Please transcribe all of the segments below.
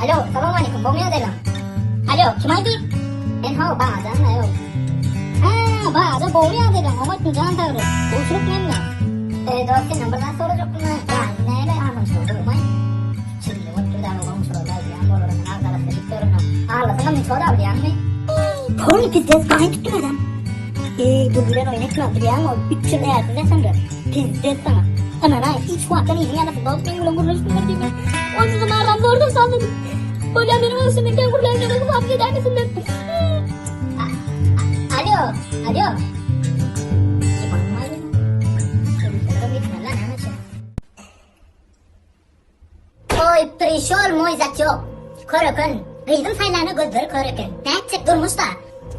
Alo, assalomualaikum, bo'lmayaptilar. Alo, kim aydi? Men ba'zan ayol. Ba'zan bo'lmayaptilar, ammo jon tavri. O'chiribmanmi? Do'stim numberdan so'rajoqman. Nima ahamsizlik bo'lmay. Chilli o'ttirdan o'g'irlaydi, ammo naqdalasa diktorni. Ağlasam hiç var abi yani. Konu pizdes gayet tutmadan. Bu gülen oynatmadı ya ama 3 yıl hayatı ne sandı? Pizdes sana. Ana hiç vaktan izin yanasın. Doğru benim ulan kuruluştum değil mi? Onun zaman aramda orada sandım. Hocam benim üstümden kurulayacağını muhabbet eder misinler? Alo. Ой, пришел мой зятек. Ko'rikun, g'iydim saylarni go'zdir ko'rikun. Nechik durmushda.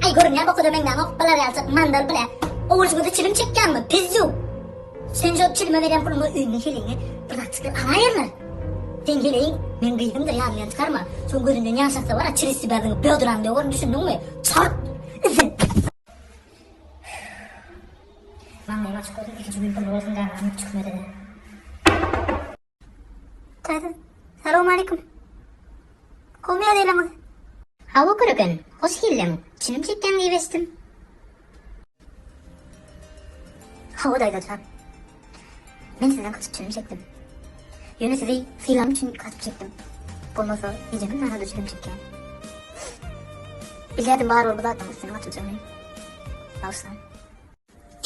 Ay ko'ringan boqida mendan o'qqilar yalchiq mandal bilan. O'g'ilchigida chilim chekkanmi? Pizzu. Sen jo chilima bergan pulimni uyni kelingni praktikal alayirlar. Sen keling, men g'iydimdir ya'ni chiqarma. So'ng ko'ringan yashaqsa bora chiristi badini byoduran deb o'rin tushundingmi? Chort. Men nima chiqadi? Ikkinchi gün pul bo'lsa, men chiqmadi. Assalomu alaykum. Olmaya değil ama. Hava kırıkın. Hoş geldin. Çinim çekten giyvestim. Havadaydı hocam. Ben sizden kaçıp çinim çektim. Yönü sizi filan için kaçıp çektim. Bundan sonra iyicemin arada çinim çekken. Biliyordum bağır oldu da seni kaçıp çekmeyin. Ağustan.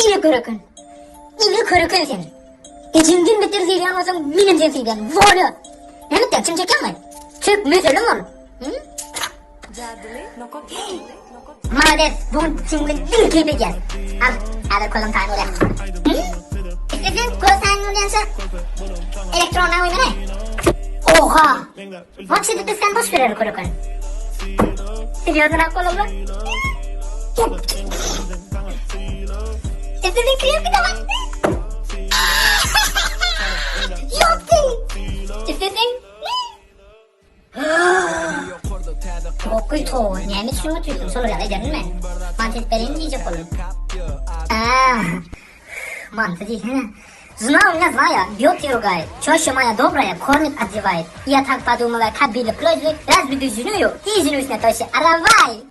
İyi kırıkın. İyi kırıkın senin. Geçen gün bitir filan olsam minim filan. Var ne bitti? Çinim çekken mi? Çok mesele var. Молодец, bugün şimdi bir klibe gel. Al kolum tane oraya. İstediğin kol tane oraya elektronla uymana. Oha! Bak şimdi biz sen boş verir korukun. Biliyordun ha kolumda. İstediğin klip bir de bak. Yok değil. İstediğin Okuy to, ne mi düşünüyorsun? Soru ya, ederdin mi? Mantık benim diyecek oğlum. Mantık değil, he? Знаю, бьет ругает, чаще моя добрая кормит, одевает. Я так подумала, как были просьбы, разве ты извиную? Ты извинюсь на то, что оравай!